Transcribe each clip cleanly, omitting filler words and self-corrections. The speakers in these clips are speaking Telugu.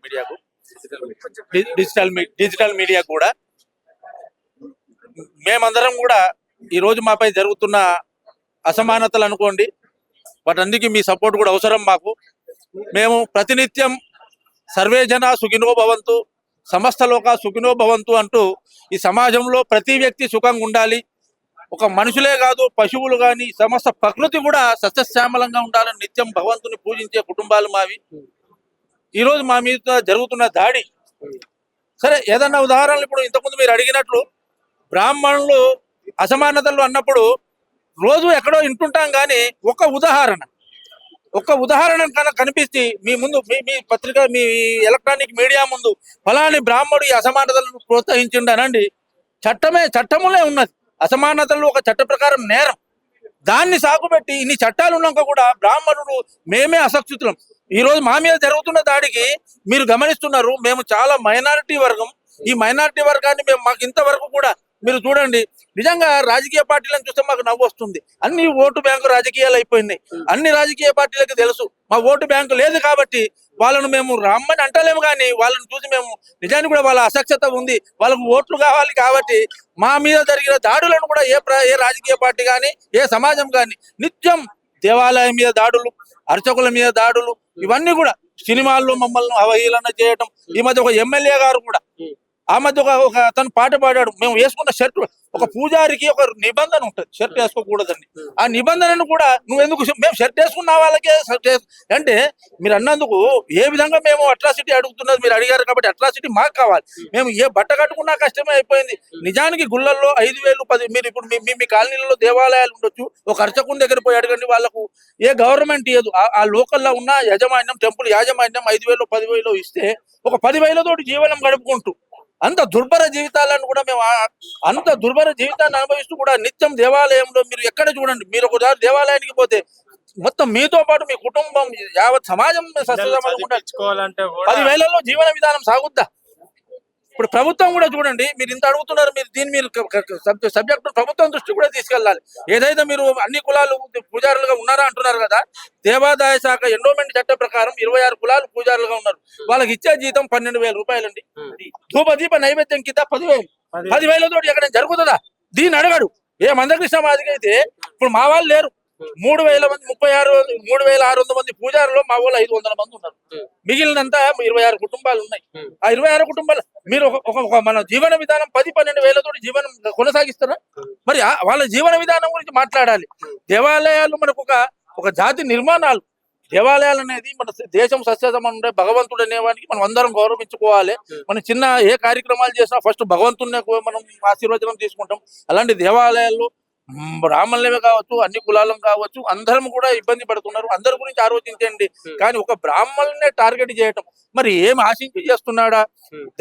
మీడియాకు, డిజిటల్ మీడియా కూడా. మేమందరం కూడా ఈరోజు మాపై జరుగుతున్న అసమానతలు అనుకోండి, వాటన్నిటికీ మీ సపోర్ట్ కూడా అవసరం మాకు. మేము ప్రతినిత్యం సర్వే జన సుఖినో భవంతు, సమస్త లోక సుఖినో భవంతు అంటూ ఈ సమాజంలో ప్రతి వ్యక్తి సుఖంగా ఉండాలి, ఒక మనుషులే కాదు పశువులు కానీ సమస్త ప్రకృతి కూడా సస్యశ్యామలంగా ఉండాలని నిత్యం భగవంతుని పూజించే కుటుంబాలు మావి. ఈరోజు మా మీద జరుగుతున్న దాడి, సరే ఏదన్నా ఉదాహరణలు ఇప్పుడు ఇంతకుముందు మీరు అడిగినట్లు బ్రాహ్మణులు అసమానతలు అన్నప్పుడు రోజు ఎక్కడో వింటుంటాం, కానీ ఒక ఉదాహరణ కనిపిస్తే మీ ముందు మీ పత్రిక మీ ఎలక్ట్రానిక్ మీడియా ముందు ఫలాని బ్రాహ్మణుడు ఈ అసమానతలను ప్రోత్సహించిండు అనండి, చట్టములే ఉన్నది. అసమానతలు ఒక చట్ట ప్రకారం నేరం. దాన్ని సాగుపెట్టి ఇన్ని చట్టాలు ఉన్నాక కూడా బ్రాహ్మణుడు మేమే అసక్షితులం. ఈ రోజు మా మీద జరుగుతున్న దాడికి మీరు గమనిస్తున్నారు, మేము చాలా మైనారిటీ వర్గం. ఈ మైనారిటీ వర్గాన్ని మాకు ఇంతవరకు కూడా మీరు చూడండి, నిజంగా రాజకీయ పార్టీలను చూస్తే మాకు నవ్వు వస్తుంది. అన్ని ఓటు బ్యాంకు రాజకీయాలు అయిపోయినాయి. అన్ని రాజకీయ పార్టీలకు తెలుసు మా ఓటు బ్యాంకు లేదు కాబట్టి వాళ్ళను మేము రమ్మని అంటలేము, కానీ వాళ్ళని చూసి మేము నిజానికి కూడా వాళ్ళ అసఖ్యత ఉంది, వాళ్ళకు ఓట్లు కావాలి కాబట్టి మా మీద జరిగిన దాడులను కూడా ఏ రాజకీయ పార్టీ కానీ ఏ సమాజం కానీ నిత్యం దేవాలయం మీద దాడులు, అర్చకుల మీద దాడులు, ఇవన్నీ కూడా సినిమాల్లో మమ్మల్ని అవహేళన చేయటం. ఈ మధ్య ఒక ఎమ్మెల్యే గారు కూడా ఆ మధ్య ఒక అతను పాట పాడాడు, మేము వేసుకున్న షర్ట్, ఒక పూజారికి ఒక నిబంధన ఉంటుంది షర్ట్ వేసుకోకూడదండి. ఆ నిబంధనను కూడా నువ్వెందుకు, మేము షర్ట్ వేసుకున్న వాళ్ళకే అంటే మీరు అన్నందుకు ఏ విధంగా మేము అట్రాసిటీ అడుగుతున్నది మీరు అడిగారు కాబట్టి అట్రాసిటీ మాకు కావాలి. మేము ఏ బట్ట కట్టుకున్నా కష్టమే అయిపోయింది. నిజానికి గుళ్ళల్లో 5,000, 10,000 మీరు ఇప్పుడు మీ కాలనీలలో దేవాలయాలు ఉండొచ్చు, ఒక అర్చకుని దగ్గర పోయి అడగండి, వాళ్ళకు ఏ గవర్నమెంట్ ఇయ్యదు. ఆ లోకల్లో ఉన్న యాజమాన్యం, టెంపుల్ యాజమాన్యం 5,000, 10,000 ఇస్తే ఒక 10,000 తోటి జీవనం గడుపుకుంటూ అంత దుర్భర జీవితాలను కూడా మేము అంత దుర్భర జీవితాన్ని అనుభవిస్తూ కూడా నిత్యం దేవాలయంలో మీరు ఎక్కడ చూడండి, మీరు ఒకసారి దేవాలయానికి పోతే మొత్తం మీతో పాటు మీ కుటుంబం యావత్ సమాజం సస్యశ్యామలంగా 10,000లో జీవన విధానం సాగుద్దా? ఇప్పుడు ప్రభుత్వం కూడా చూడండి, మీరు ఇంత అడుగుతున్నారు, మీరు సబ్జెక్టు ప్రభుత్వం దృష్టి కూడా తీసుకెళ్ళాలి. ఏదైతే మీరు అన్ని కులాలు పూజారులుగా ఉన్నారా అంటున్నారు కదా, దేవాదాయ శాఖ ఎండోమెంట్ చట్ట ప్రకారం 26 కులాలు పూజారులుగా ఉన్నారు. వాళ్ళకి ఇచ్చే జీతం 12,000 రూపాయలండి. ధూపదీప నైవేద్యం కింద 10,000 తోటి ఎక్కడ జరుగుతుందా? దీన్ని అడగడు. ఏ మందకృష్ణ మాదిగా అయితే ఇప్పుడు మా వాళ్ళు లేరు, 3,000 మంది, 3,600 మంది పూజారులు మా వాళ్ళు 500 మంది ఉన్నారు. మిగిలినంతా 26 కుటుంబాలు ఉన్నాయి. ఆ 26 కుటుంబాలు మీరు ఒక మన జీవన విధానం 10-12 తోటి జీవనం కొనసాగిస్తారా? మరి వాళ్ళ జీవన విధానం గురించి మాట్లాడాలి. దేవాలయాలు మనకు ఒక జాతి నిర్మాణాలు. దేవాలయాలు అనేది మన దేశం సస్యశ్యామలం ఉండే భగవంతుడు అనేవానికి మనం అందరం గౌరవించుకోవాలి. మనం చిన్న ఏ కార్యక్రమాలు చేసినా ఫస్ట్ భగవంతుడిని మనం ఆశీర్వచనం తీసుకుంటాం. అలాంటి దేవాలయాల్లో బ్రాహ్మణులమే కావచ్చు, అన్ని కులాలం కావచ్చు, అందరం కూడా ఇబ్బంది పడుతున్నారు. అందరి గురించి ఆలోచించండి, కానీ ఒక బ్రాహ్మణునే టార్గెట్ చేయటం మరి ఏం ఆశించి చేస్తున్నాడా?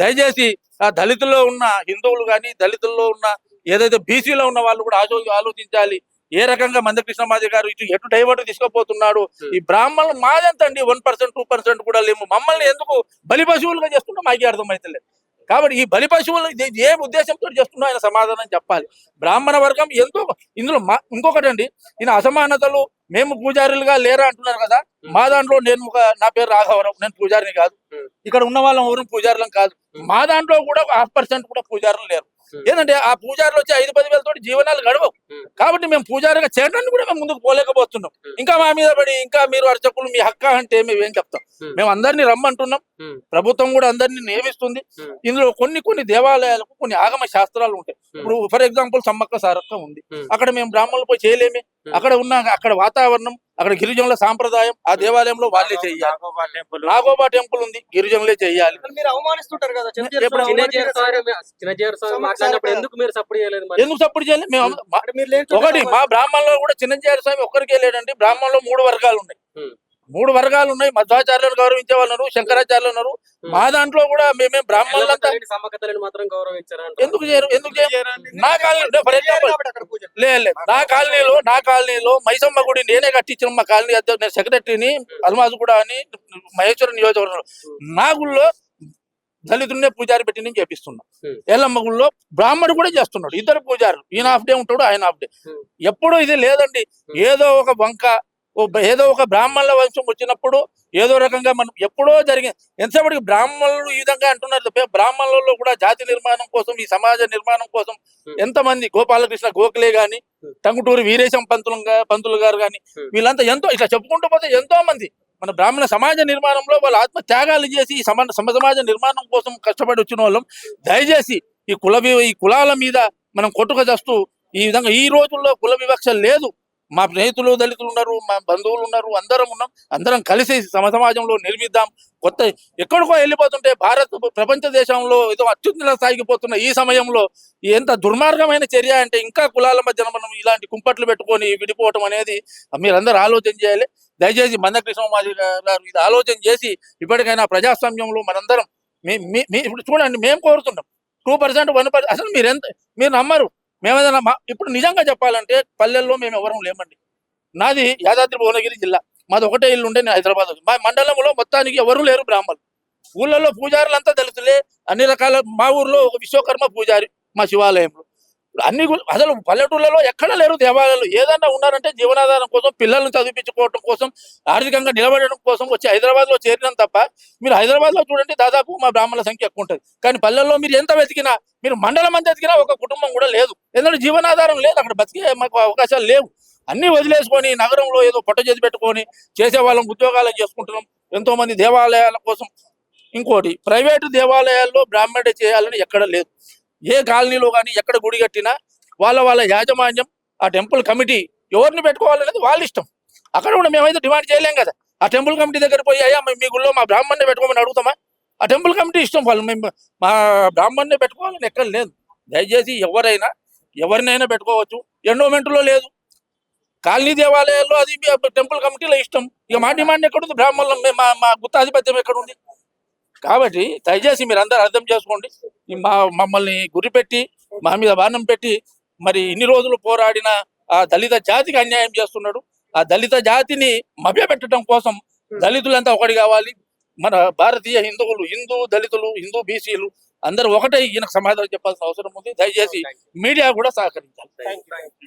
దయచేసి ఆ దళితుల్లో ఉన్న హిందువులు కానీ, దళితుల్లో ఉన్న ఏదైతే బీసీలో ఉన్న వాళ్ళు కూడా ఆలోచించాలి. ఏ రకంగా మందకృష్ణ మాది గారు ఎటు డైవర్ట్ తీసుకుపోతున్నాడు. ఈ బ్రాహ్మణులు మాదెంతండి 1%, 2% కూడా లేము. మమ్మల్ని ఎందుకు బలి పశువులుగా చేస్తున్నా మాకే అర్థమైతలేదు. కాబట్టి ఈ బలి పశువులు ఏ ఉద్దేశంతో చేస్తున్నా ఆయన సమాధానం చెప్పాలి. బ్రాహ్మణ వర్గం ఎంతో ఇందులో ఇంకొకటి అండి, ఈయన అసమానతలు మేము పూజారులుగా లేరా అంటున్నారు కదా. మా దాంట్లో నా పేరు రాఘవరావు, నేను పూజారిని కాదు, ఇక్కడ ఉన్న వాళ్ళం ఎవరు పూజారులం కాదు. మా దాంట్లో కూడా 1% కూడా పూజారులు లేరు. ఏంటంటే ఆ పూజారులు వచ్చి 5-10 తోటి జీవనాలు గడవవు. కాబట్టి మేము పూజారిగా చేయడానికి కూడా మేము ముందుకు పోలేకపోతున్నాం. ఇంకా మా మీద పడి ఇంకా మీరు అర్చకులు మీ హక్కు అంటే మేము ఏం చెప్తాం? మేము అందరినీ రమ్మంటున్నాం, ప్రభుత్వం కూడా అందరినీ నియమిస్తుంది. ఇందులో కొన్ని దేవాలయాలకు కొన్ని ఆగమ శాస్త్రాలు ఉంటాయి. ఇప్పుడు ఫర్ ఎగ్జాంపుల్ సమ్మక్క సారక్క ఉంది, అక్కడ మేము బ్రాహ్మణులు పోయి చేయలేమే. అక్కడ వాతావరణం, అక్కడ గిరిజనుల సాంప్రదాయం, ఆ దేవాలయంలో వాళ్ళే చెయ్యాలి. నాగోబా టెంపుల్ ఉంది, గిరిజనులే చెయ్యాలి. మీరు అవమానిస్తుంటారు కదా, ఎందుకు సపోర్ట్ చేయలేదు? ఒకటి మా బ్రాహ్మణులు కూడా చిన్నజీఆర్ స్వామి ఒక్కరికే లేడండి. బ్రాహ్మణులు 3 వర్గాలు ఉన్నాయి. 3 వర్గాలు ఉన్నాయి. మధ్వాచార్యులను గౌరవించే వాళ్ళు ఉన్నారు, శంకరాచార్యులు ఉన్నారు. మా దాంట్లో కూడా మేమే బ్రాహ్మణులంతా ఎందుకు చేయరు? నా కాలనీ ఫర్ ఎగ్జాంపుల్ లేదు, నా కాలనీలో మైసమ్మ గుడి నేనే కట్టించిన మా కాలనీ నేను సెక్రటరీని, అల్మాజు కూడా అని మహేశ్వర నియోజకవర్గంలో. నా గుళ్ళో దళితుడినే పూజారి పెట్టి నేను చేపిస్తున్నా. ఎల్లమ్మ గుళ్ళో బ్రాహ్మణుడు కూడా చేస్తున్నాడు, 2 పూజారులు. ఈయన హాఫ్ డే ఉంటాడు, ఆయన హాఫ్ డే. ఎప్పుడూ ఇది లేదండి. ఏదో ఒక వంక ఏదో ఒక బ్రాహ్మణుల వంశం వచ్చినప్పుడు ఏదో రకంగా మనం ఎప్పుడో జరిగింది. ఎంతసేపటికి బ్రాహ్మణులు ఈ విధంగా అంటున్నారు తప్ప బ్రాహ్మణులలో కూడా జాతి నిర్మాణం కోసం, ఈ సమాజ నిర్మాణం కోసం ఎంతమంది గోపాలకృష్ణ గోఖలే గాని, టంగుటూరి వీరేశం పంతులు గారు గాని, వీళ్ళంతా ఎంతో ఇట్లా చెప్పుకుంటూ పోతే ఎంతో మంది మన బ్రాహ్మణ సమాజ నిర్మాణంలో వాళ్ళ ఆత్మ త్యాగాలు చేసి ఈ సమాజ నిర్మాణం కోసం కష్టపడి వచ్చిన వాళ్ళం. దయచేసి ఈ కులాల మీద మనం కొట్టుక చేస్తూ ఈ విధంగా ఈ రోజుల్లో కుల వివక్ష లేదు. మా స్నేహితులు దళితులు ఉన్నారు, మా బంధువులు ఉన్నారు, అందరం ఉన్నాం. అందరం కలిసి సమాజంలో నిర్మిద్దాం. కొత్త ఎక్కడికో వెళ్ళిపోతుంటే ప్రపంచ దేశంలో ఏదో అత్యున్నత స్థాయికి పోతున్న ఈ సమయంలో ఎంత దుర్మార్గమైన చర్య అంటే ఇంకా కులాల మధ్యన మనం ఇలాంటి కుంపట్లు పెట్టుకొని విడిపోవటం అనేది మీరందరూ ఆలోచన చేయాలి. దయచేసి మందకృష్ణ గారు ఇది ఆలోచన చేసి ఇప్పటికైనా ప్రజాస్వామ్యంలో మనందరం ఇప్పుడు చూడండి, మేము కోరుతున్నాం 2%, 1%. అసలు మీరు నమ్మరు. మేమేదైనా ఇప్పుడు నిజంగా చెప్పాలంటే పల్లెల్లో మేము ఎవరం లేమండి. నాది యాదాద్రి భువనగిరి జిల్లా. మాది ఒకటే ఇల్లు ఉండే, నేను హైదరాబాద్. మా మండలంలో మొత్తానికి ఎవరు లేరు బ్రాహ్మణులు. ఊళ్ళల్లో పూజారులంతా దళితులే. అన్ని రకాల మా ఊర్లో ఒక విశ్వకర్మ పూజారి మా శివాలయంలో. అసలు పల్లెటూళ్ళలో ఎక్కడ లేరు దేవాలయాలు. ఏదన్నా ఉన్నారంటే జీవనాధారం కోసం, పిల్లల్ని చదివించుకోవడం కోసం, ఆర్థికంగా నిలబడడం కోసం వచ్చి హైదరాబాద్ లో చేరినాం తప్ప మీరు హైదరాబాద్ లో చూడండి దాదాపు మా బ్రాహ్మణుల సంఖ్య ఎక్కువ ఉంటుంది. కానీ పల్లెల్లో మీరు ఎంత వెతికినా, మీరు మండలం అంతా వెతికినా ఒక కుటుంబం కూడా లేదు. ఎందుకంటే జీవనాధారం లేదు, అక్కడ బతికే మాకు అవకాశాలు లేవు. అన్ని వదిలేసుకొని నగరంలో ఏదో పొట్ట చేసి పెట్టుకొని చేసే వాళ్ళం ఉద్యోగాలు చేసుకుంటున్నాం. ఎంతో మంది దేవాలయాల కోసం. ఇంకోటి, ప్రైవేటు దేవాలయాల్లో బ్రాహ్మణుడే చేయాలని ఎక్కడ లేదు. ఏ కాలనీలో కానీ ఎక్కడ గుడి కట్టినా వాళ్ళ యాజమాన్యం, ఆ టెంపుల్ కమిటీ ఎవరిని పెట్టుకోవాలనేది వాళ్ళ ఇష్టం. అక్కడ కూడా మేమైతే డిమాండ్ చేయలేం కదా. ఆ టెంపుల్ కమిటీ దగ్గర పోయి అయ్యా మీ గుళ్ళో మా బ్రాహ్మణ్ణి పెట్టుకోమని అడుగుతామా? ఆ టెంపుల్ కమిటీ ఇష్టం. వాళ్ళు మేము మా బ్రాహ్మణ్ణి పెట్టుకోవాలని ఎక్కడ లేదు. దయచేసి ఎవరినైనా పెట్టుకోవచ్చు. ఎండోమెంట్లో లేదు, కాలనీ దేవాలయాల్లో అది టెంపుల్ కమిటీలో ఇష్టం. ఇక మా డిమాండ్ ఎక్కడుంది? బ్రాహ్మణులు మా గుత్తాధిపత్యం ఎక్కడుంది? కాబట్టి దయచేసి మీరు అందరూ అర్థం చేసుకోండి. మమ్మల్ని గురిపెట్టి మా మీద బాణం పెట్టి మరి ఇన్ని రోజులు పోరాడిన ఆ దళిత జాతికి అన్యాయం చేస్తున్నాడు. ఆ దళిత జాతిని మభ్యపెట్టడం కోసం దళితులంతా ఒకటి కావాలి. మన భారతీయ దళితులు, హిందూ బీసీలు అందరూ ఒకటే ఈయనకు సమాధానం చెప్పాల్సిన అవసరం ఉంది. దయచేసి మీడియా కూడా సహకరించాలి.